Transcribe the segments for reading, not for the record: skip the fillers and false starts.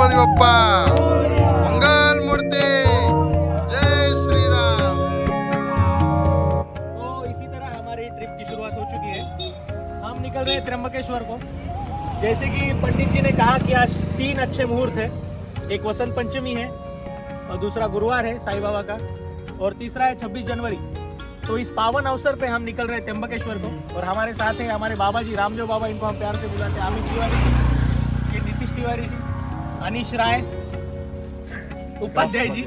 गणपति बप्पा मंगल मूर्ति जय श्री राम। तो इसी तरह हमारी ट्रिप की शुरुआत हो चुकी है। हम निकल रहे हैं त्र्यंबकेश्वर को। जैसे कि पंडित जी ने कहा कि आज 3 अच्छे मुहूर्त है। एक वसंत पंचमी है और दूसरा गुरुवार है साईं बाबा का, और तीसरा है 26 जनवरी। तो इस पावन अवसर पे हम निकल रहे हैं त्र्यंबकेश्वर को। और हमारे साथ है हमारे बाबा जी, रामदेव बाबा, इनको हम प्यार से बुलाते हैं, अमित तिवारी जी, ये नीतीश तिवारी जी, अनीश राय, उपाध्याय जी,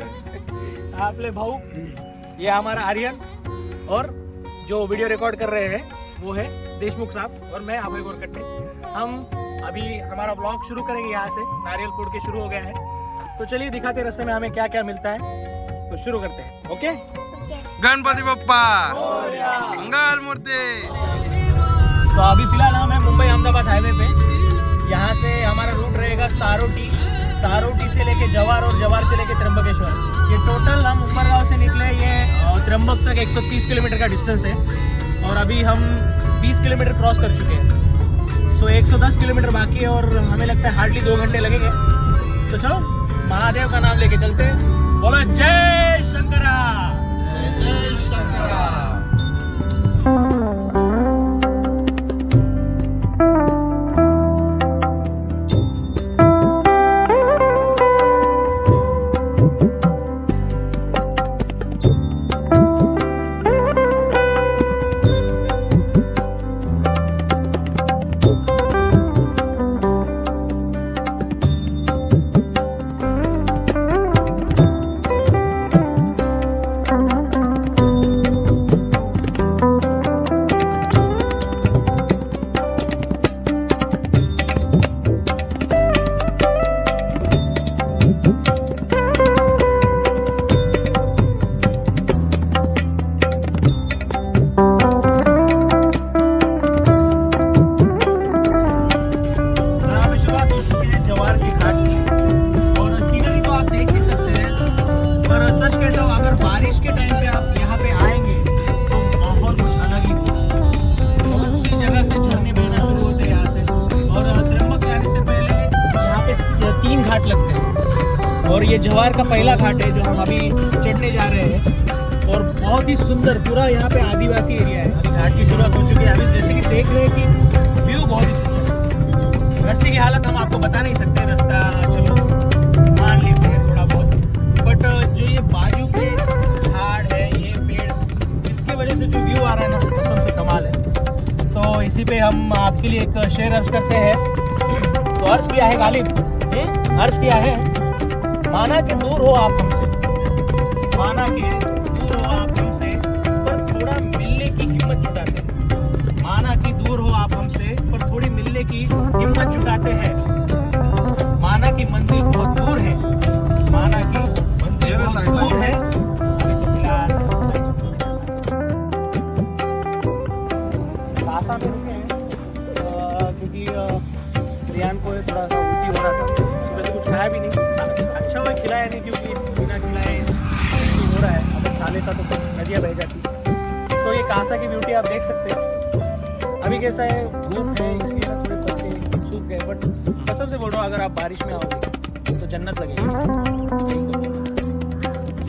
आपले भाऊ, ये हमारा आर्यन, और जो वीडियो रिकॉर्ड कर रहे हैं वो है देशमुख साहब, और मैं अभय गोरकट्टे। हम अभी हमारा ब्लॉग शुरू करेंगे यहाँ से। नारियल फोड़ के शुरू हो गया है, तो चलिए दिखाते हैं रास्ते में हमें क्या क्या मिलता है। तो शुरू करते हैं। ओके, गणपति बप्पा मंगल मूर्ति। तो अभी फिलहाल हम हैं मुंबई अहमदाबाद हाईवे पे। यहाँ से हमारा रूट रहेगा सारोटी से लेके जवार, और जवार से लेके त्र्यंबकेश्वर। ये टोटल हम उमरगांव से निकले, ये त्र्यंबक तक 130 किलोमीटर का डिस्टेंस है, और अभी हम 20 किलोमीटर क्रॉस कर चुके हैं। सो 110 किलोमीटर बाकी है, और हमें लगता है हार्डली 2 घंटे लगेंगे। तो चलो महादेव का नाम लेके चलते हैं। बोलो जय शंकरा, जय शंकरा। और ये जवार का पहला घाट है जो हम अभी चढ़ने जा रहे हैं, और बहुत ही सुंदर पूरा यहाँ पे आदिवासी एरिया है। अभी घाट की शुरुआत हो चुकी है। अभी जैसे कि देख रहे हैं कि व्यू बहुत ही सुंदर है। रास्ते की हालत हम आपको बता नहीं सकते, रास्ता चलो मान लेते हैं थोड़ा बहुत, बट जो ये बाजू के झाड़ है, ये पेड़, इसकी वजह से जो व्यू आ रहा है ना, कसम से कमाल है। तो इसी पे हम आपके लिए एक शेर अर्ज करते हैं। तो अर्ज किया है गालिब, अर्ज किया है, माना कि दूर हो आप हमसे, माना कि दूर हो आप हमसे, पर थोड़ा मिलने की हिम्मत जुटाते हैं। माना कि दूर हो आप हमसे, पर थोड़ी मिलने की हिम्मत जुटाते हैं। माना कि मंजिल बहुत दूर है, माना कि मंजिल बहुत दूर है। आशा में रुके हैं क्योंकि रियान को थोड़ा सा उल्टी हो रहा था। सुबह से कुछ खाया भी नहीं, अच्छा हुआ खिलाया नहीं, क्योंकि बिना खिलाए हो रहा है। अगर खा लेता तो कुछ नदियाँ बह जाती। तो ये कासा की ब्यूटी आप देख सकते हैं। अभी कैसा है, धूप है, इसलिए ना थोड़े पत्ते सूख गए, बट कसम से बोल रहा हूँ अगर आप बारिश में आओगे तो जन्नत लगेगी।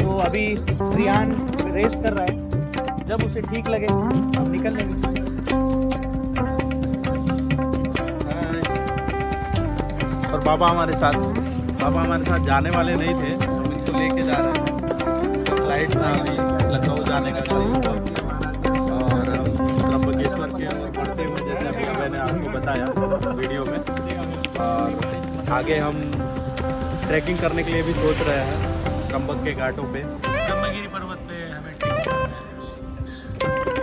तो अभी रियान रेस्ट कर रहा है, जब उसे ठीक लगे हम निकल लेंगे। और बाबा हमारे साथ जाने वाले नहीं थे, हम इनको लेके जा रहे हैं। फ्लाइट था अभी लखनऊ जाने का टाइम हुआ, और हम त्र्यंबकेश्वर के बढ़ते हुए, जैसे अभी मैंने आपको बताया वीडियो में, और आगे हम ट्रैकिंग करने के लिए भी सोच रहे हैं त्र्यंबक के घाटों पे, ब्रह्मगिरी पर्वत पे हमें ट्रैकिंग करना है।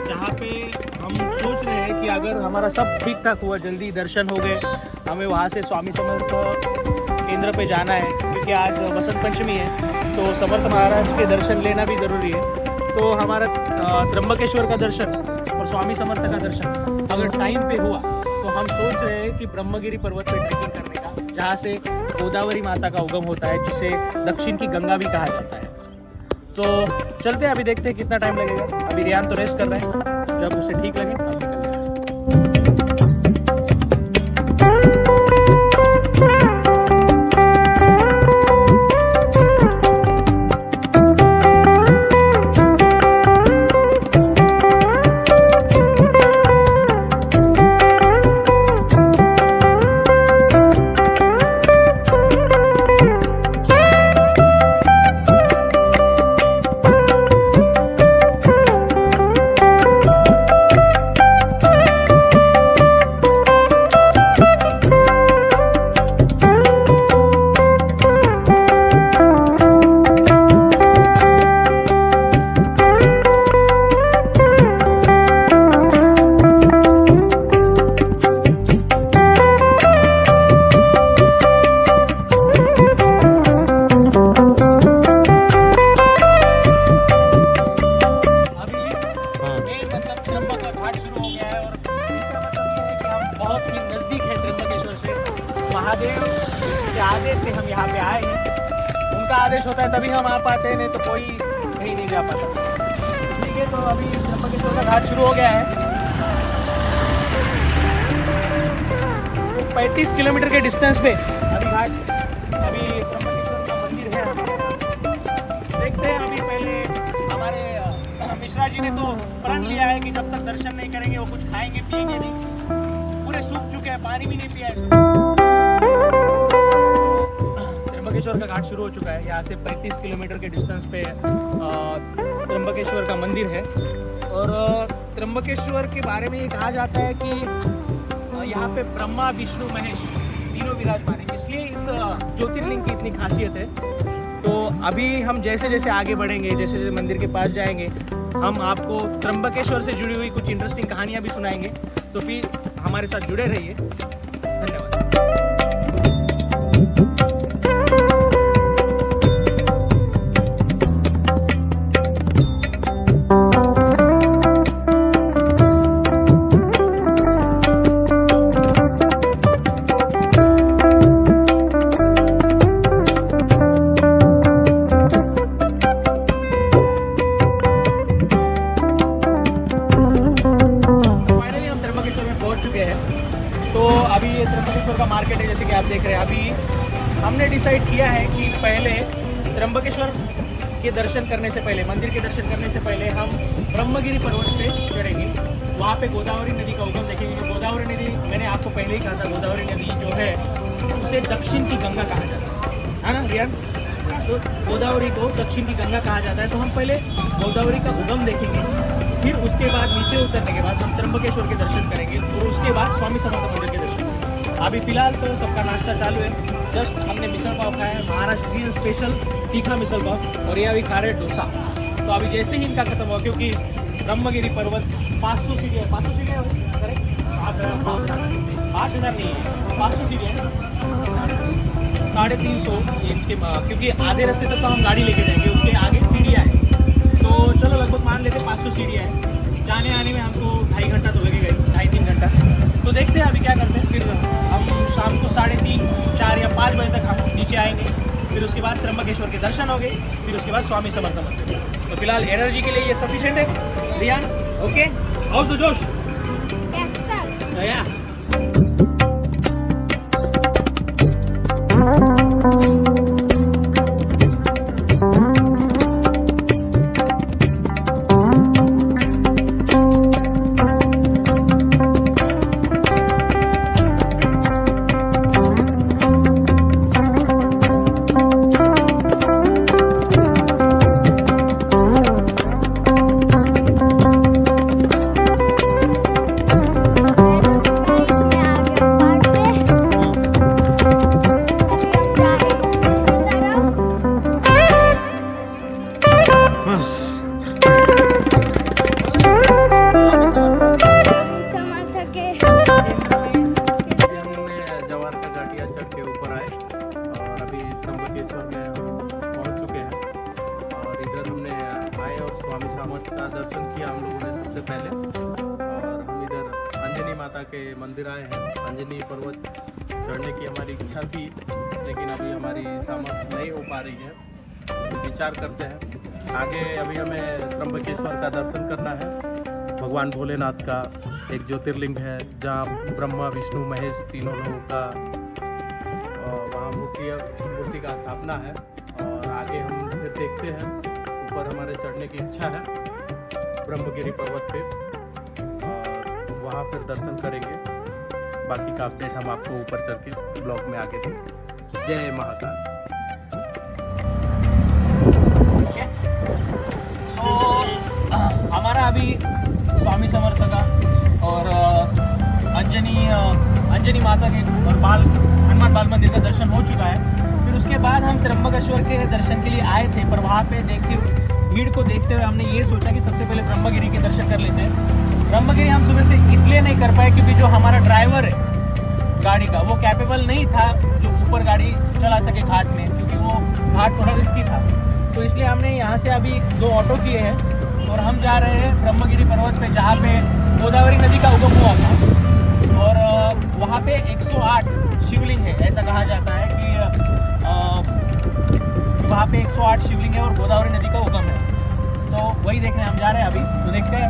जहाँ पे हम सोच रहे हैं कि अगर हमारा सब ठीक ठाक हुआ, जल्दी दर्शन हो गए, हमें वहाँ से स्वामी समर्थ केंद्र पे जाना है, क्योंकि आज वसंत पंचमी है, तो समर्थ महाराज के दर्शन लेना भी ज़रूरी है। तो हमारा त्र्यंबकेश्वर का दर्शन और स्वामी समर्थ का दर्शन अगर टाइम पे हुआ, तो हम सोच रहे हैं कि ब्रह्मगिरी पर्वत पे ट्रैकिंग करने का, जहाँ से गोदावरी माता का उगम होता है, जिसे दक्षिण की गंगा भी कहा जाता है। तो चलते हैं, अभी देखते हैं कितना टाइम लगेगा। अभी रियान तो रेस्ट कर रहे हैं, जब उसे ठीक लगे तब निकल जाएंगे। महादेव के आदेश से हम यहाँ पे आए हैं। उनका आदेश होता है तभी हम आ पाते हैं, नहीं तो कोई कहीं नहीं जा पाता। ठीक है, तो अभी त्र्यंबकेश्वर का घाट शुरू हो गया है। 35 किलोमीटर के डिस्टेंस पे अभी घाट, अभी त्र्यंबकेश्वर का मंदिर है। देखते हैं, अभी पहले हमारे मिश्रा जी ने तो प्रण लिया है कि जब तक दर्शन नहीं करेंगे वो कुछ खाएंगे पिएंगे नहीं। पूरे सूख चुके हैं, पानी भी नहीं पिया है। त्र्यंबकेश्वर का घाट शुरू हो चुका है। यहाँ से 35 किलोमीटर के डिस्टेंस पे त्र्यंबकेश्वर का मंदिर है। और त्र्यंबकेश्वर के बारे में ये कहा जाता है कि यहाँ पे ब्रह्मा विष्णु महेश तीनों विराजमान है, इसलिए इस ज्योतिर्लिंग की इतनी खासियत है। तो अभी हम जैसे जैसे आगे बढ़ेंगे, जैसे जैसे मंदिर के पास जाएंगे, हम आपको त्र्यंबकेश्वर से जुड़ी हुई कुछ इंटरेस्टिंग कहानियाँ भी सुनाएंगे। तो फिर हमारे साथ जुड़े रहिए। धन्यवाद। तो अभी ये त्र्यंबकेश्वर का मार्केट है, जैसे कि आप देख रहे हैं। अभी हमने डिसाइड किया है कि पहले त्र्यंबकेश्वर के दर्शन करने से पहले, मंदिर के दर्शन करने से पहले हम ब्रह्मगिरी पर्वत पे चढ़ेंगे। वहाँ पे गोदावरी नदी का उगम देखेंगे। गोदावरी नदी, मैंने आपको पहले ही कहा था, गोदावरी नदी जो है उसे दक्षिण की गंगा कहा जाता है ना रियान? तो गोदावरी को दक्षिण की गंगा कहा जाता है। तो हम पहले गोदावरी का उगम देखेंगे, फिर उसके बाद नीचे उतरने के बाद हम त्र्यंबकेश्वर के दर्शन करेंगे और उसके बाद स्वामी समर्थ मंदिर के दर्शन करेंगे। अभी फिलहाल तो सबका नाश्ता चालू है। जस्ट हमने मिसल पाव खाया है, महाराष्ट्र स्पेशल तीखा मिसल पाव, और ये अभी खा रहे डोसा। तो अभी जैसे ही इनका खत्म हुआ, क्योंकि ब्रह्मगिरी पर्वत 500 सीढ़ी है, 500 सीढ़ी है करेक्ट? 5000 नहीं है, 500 सीढ़ी है, 350 इसके, क्योंकि आधे रास्ते तक तो हम गाड़ी लेके जाएंगे, उसके आगे सीढ़ियाँ हैं। तो चलो लगभग मान लेते 500 सीढ़ियाँ हैं। जाने आने में हमको 2.5 घंटा तो लगेगा, 2.5-3 घंटा। तो देखते हैं अभी क्या करते हैं। फिर हम शाम को 3:30, 4 या 5 बजे तक हम नीचे आएंगे। फिर उसके बाद त्र्यंबकेश्वर के दर्शन हो गए, फिर उसके बाद स्वामी समर्थ मंदिर। तो फिलहाल एनर्जी के लिए ये सफिशिएंट है रियान? ओके, हाउ टू जोश? के मंदिर आए हैं। अंजनी पर्वत चढ़ने की हमारी इच्छा थी, लेकिन अभी हमारी सामर्थ्य नहीं हो पा रही है। तो विचार करते हैं आगे। अभी हमें त्र्यंबकेश्वर का दर्शन करना है। भगवान भोलेनाथ का एक ज्योतिर्लिंग है, जहाँ ब्रह्मा विष्णु महेश तीनों लोगों का वहाँ मूर्ति का स्थापना है। और आगे हम फिर देखते हैं, ऊपर हमारे चढ़ने की इच्छा है ब्रह्मगिरी पर्वत पे, और वहाँ फिर दर्शन करेंगे। बाकी का अपडेट हम आपको ऊपर चढ़ के ब्लॉग में आगे देंगे। जय महाकाल। तो हमारा अभी स्वामी समर्थ का और अंजनी माता के और हनुमान बाल मंदिर का दर्शन हो चुका है। फिर उसके बाद हम त्र्यंबकेश्वर के दर्शन के लिए आए थे, पर वहाँ पे भीड़ को देखते हुए हमने ये सोचा कि सबसे पहले ब्रह्मगिरी के दर्शन कर लेते हैं। ब्रह्मगिरी हम सुबह से इसलिए नहीं कर पाए क्योंकि जो हमारा ड्राइवर है गाड़ी का, वो कैपेबल नहीं था जो ऊपर गाड़ी चला सके घाट में, क्योंकि वो घाट थोड़ा रिस्की था। तो इसलिए हमने यहाँ से अभी 2 ऑटो किए हैं और हम जा रहे हैं ब्रह्मगिरी पर्वत पे, जहाँ पे गोदावरी नदी का उगम हुआ था। और वहाँ पे 108 शिवलिंग है, ऐसा पे 108 शिवलिंग है और गोदावरी नदी का उगम है। तो वही देखने हम जा रहे हैं अभी, तो देखते हैं।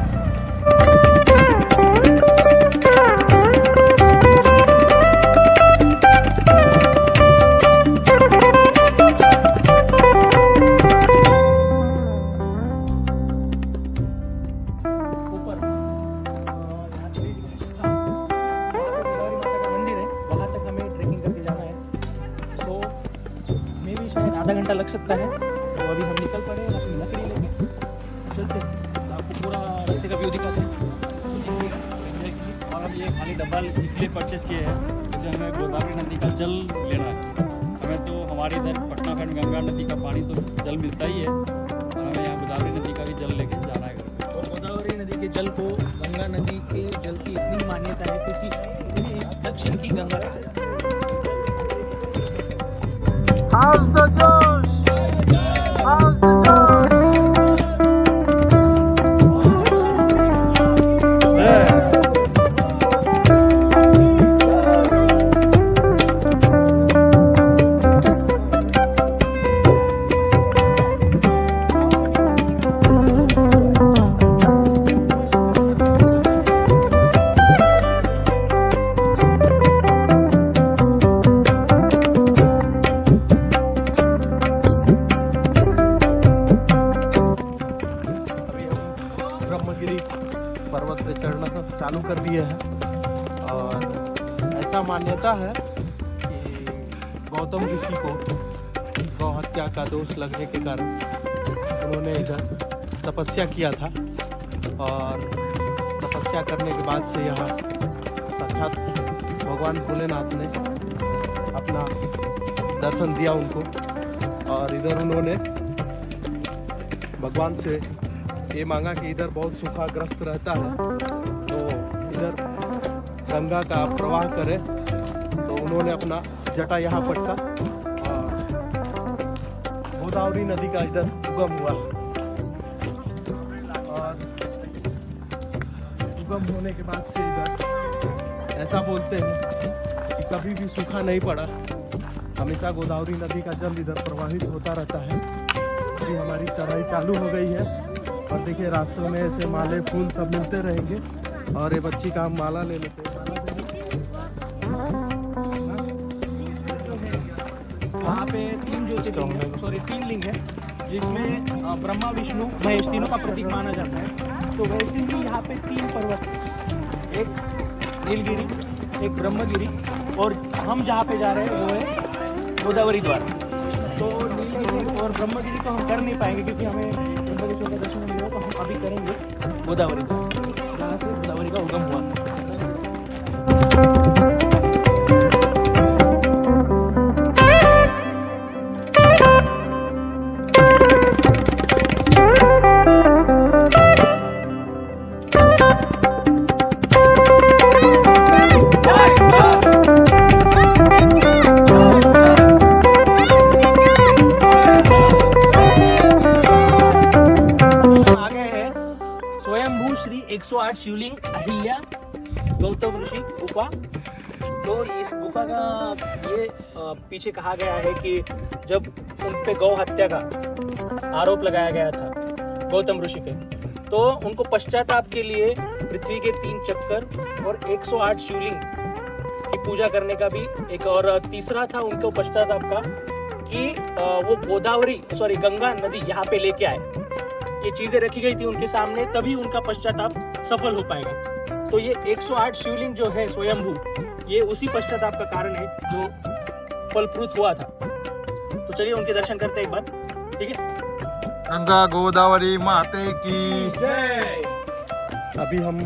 आधा घंटा लग सकता है, तो अभी हम निकल पड़े हैं अपनी लकड़ी लेके, चलते हैं। तो आपको पूरा रास्ते का व्यू दिखाते हैं। और हम ये खाली डब्बा इसलिए परचेज़ किए हैं क्योंकि हमें गोदावरी नदी का जल लेना है। हमें तो हमारे इधर पटना खंड गंगा नदी का पानी तो जल मिलता ही है, और हमें यहाँ गोदावरी नदी का भी जल लेके जाना है। और गोदावरी नदी के जल को गंगा नदी के जल की इतनी मान्यता है क्योंकि दक्षिण की गंगा है। How's the Josh? How's the Josh? Brahmagiri पर्वत पे चढ़ना सब चालू कर दिए हैं। और ऐसा मान्यता है कि गौतम ऋषि को गौ हत्या का दोष लगने के कारण उन्होंने इधर तपस्या किया था, और तपस्या करने के बाद से यहाँ साक्षात भगवान भोलेनाथ ने अपना दर्शन दिया उनको। और इधर उन्होंने भगवान से ये मांगा कि इधर बहुत सूखाग्रस्त रहता है, तो इधर गंगा का प्रवाह करे। तो उन्होंने अपना जटा यहाँ पटका और गोदावरी नदी का इधर उगम हुआ। और उगम होने के बाद से इधर ऐसा बोलते हैं कि कभी भी सूखा नहीं पड़ा, हमेशा गोदावरी नदी का जल इधर प्रवाहित होता रहता है। अभी हमारी चढ़ाई चालू हो गई है, और देखिए रास्तों में ऐसे माले फूल सब मिलते रहेंगे। और ये बच्ची का हम माला ले लेते हैं। वहाँ पे तीन लिंग है, जिसमें ब्रह्मा विष्णु महेश तीनों का प्रतीक माना जाता है। तो वैसे ही यहाँ पे 3 पर्वत, एक नीलगिरी, एक ब्रह्मगिरी, और हम जहाँ पे जा रहे हैं वो है गोदावरी द्वार। तो नीलगिरी और ब्रह्मगिरी तो हम कर नहीं पाएंगे क्योंकि हमें ब्रह्मगिरी का दर्शन नहीं हुआ, तो हम अभी करेंगे गोदावरी द्वार, जहाँ से गोदावरी का उगम हुआ। स्वयंभू श्री 108 शिवलिंग अहिल्या गौतम ऋषि गुफा। तो इस गुफा का ये पीछे कहा गया है कि जब उन पे गौ हत्या का आरोप लगाया गया था गौतम ऋषि पे, तो उनको पश्चाताप के लिए पृथ्वी के 3 चक्कर और 108 शिवलिंग की पूजा करने का भी एक, और तीसरा था उनको पश्चाताप का कि वो गंगा नदी यहाँ पे लेके आए। ये चीजें रखी गई थी उनके सामने, तभी उनका पश्चाताप सफल हो पाएगा। तो ये 108 शिवलिंग जो है स्वयंभू, ये उसी पश्चाताप का कारण है जो फलप्रूत हुआ था। तो चलिए उनके दर्शन करते हैं एक बार, ठीक है। गंगा गोदावरी माते की जय। अभी हम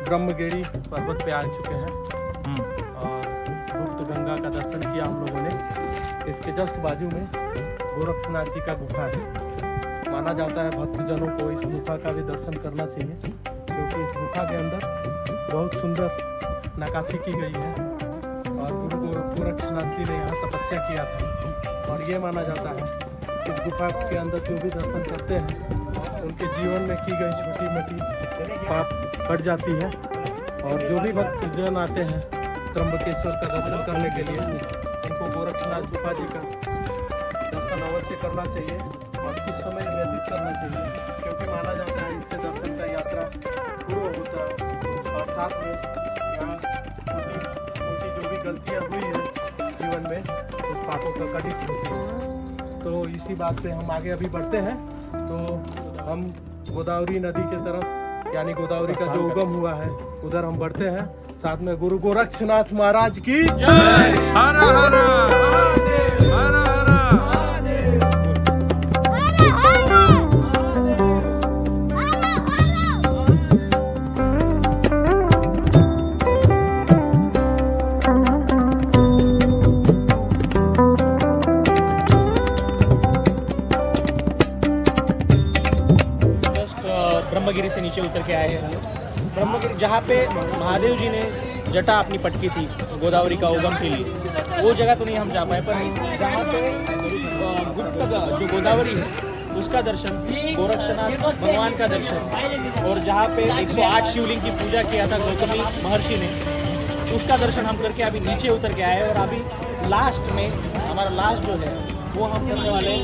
ब्रह्मगिरी पर्वत पे आ चुके हैं और गुप्त गंगा का दर्शन किया हम लोगों ने। इसके जस्ट बाजू में गोरखनाथ जी का गुफा है। माना जाता है भक्तजनों को इस गुफा का भी दर्शन करना चाहिए, क्योंकि इस गुफा के अंदर बहुत सुंदर नक्काशी की गई है और गुरु गोरखनाथ जी ने यहाँ तपस्या किया था। और ये माना जाता है इस गुफा के अंदर जो भी दर्शन करते हैं उनके जीवन में की गई छोटी मोटी पाप कट जाती है। और जो भी भक्तजन आते हैं त्र्यंबकेश्वर का दर्शन करने के लिए, उनको गोरखनाथ गुफा जी का दर्शन अवश्य करना चाहिए और कुछ समय व्यतीत करना चाहिए, क्योंकि माना जाता है इससे दर्शन का यात्रा पूर्ण होता है। और साथ में यहाँ उनकी जो भी गलतियाँ हुई हैं जीवन में उस पापों का कटित होती है। तो इसी बात पे हम आगे अभी बढ़ते हैं। तो हम गोदावरी नदी के तरफ, यानी गोदावरी का जो उगम हुआ है उधर हम बढ़ते हैं। साथ में गुरु गोरक्षनाथ महाराज की जय। हर हर हर हर। ब्रह्मगिरी से नीचे उतर के आए हैं हम लोग। ब्रह्मगिरी जहाँ पे महादेव जी ने जटा अपनी पटकी थी गोदावरी का उगम के लिए, वो जगह तो नहीं हम जा पाए, पर जहाँ पे गुप्त जो गोदावरी है उसका दर्शन, गोरक्षनाथ भगवान का दर्शन, और जहाँ पे 108 शिवलिंग की पूजा किया था गौतमी महर्षि ने, उसका दर्शन हम करके अभी नीचे उतर के आए। और अभी लास्ट में हमारा लास्ट जो है वो हम करने वाले हैं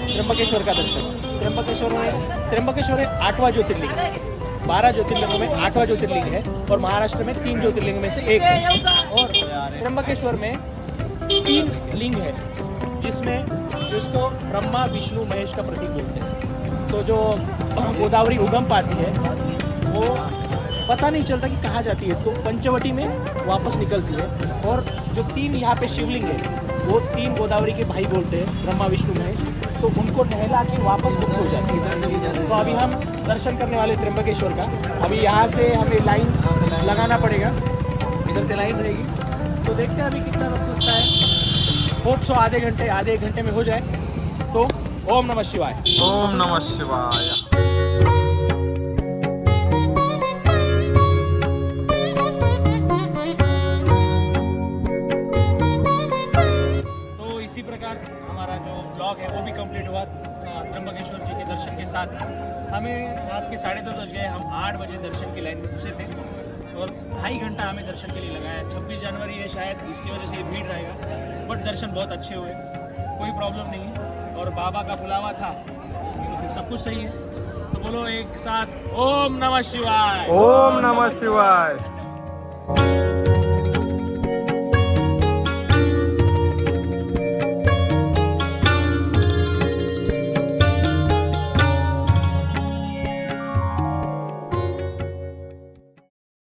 त्र्यंबकेश्वर का दर्शन। त्र्यंबकेश्वर है 8वां ज्योतिर्लिंग, 12 ज्योतिर्लिंगों में 8वां ज्योतिर्लिंग है, और महाराष्ट्र में 3 ज्योतिर्लिंग में से एक है। और त्र्यंबकेश्वर में 3 लिंग है, जिसको ब्रह्मा विष्णु महेश का प्रतीक बोलते हैं। तो जो गोदावरी उगम पाती है वो पता नहीं चलता कि कहाँ जाती है, तो पंचवटी में वापस निकलती है। और जो 3 यहाँ पे शिवलिंग है वो 3 गोदावरी के भाई बोलते हैं, ब्रह्मा विष्णु महेश, तो उनको नहला के वापस गुप्त हो जाती है। तो अभी हम दर्शन करने वाले त्र्यंबकेश्वर का। अभी यहाँ से हमें लाइन लगाना पड़ेगा, इधर से लाइन रहेगी, तो देखते हैं अभी कितना वक्त लगता है। होप सो आधे एक घंटे में हो जाए। तो ओम नमः शिवाय। ओम नमः शिवाय। तो इसी प्रकार हमारा जो ब्लॉग है वो भी कंप्लीट हुआ त्र्यंबकेश्वर जी के दर्शन के साथ। हमें रात के 2:30 बज गए, हम 8 बजे दर्शन की लाइन में घुसे थे और 2.5 घंटा हमें दर्शन के लिए लगाया। 26 जनवरी है शायद, इसकी वजह से भीड़ रहेगा, बट दर्शन बहुत अच्छे हुए, कोई प्रॉब्लम नहीं है। और बाबा का बुलावा था तो फिर सब कुछ सही है। तो बोलो एक साथ ओम नमः शिवाय। ओम नमः शिवाय।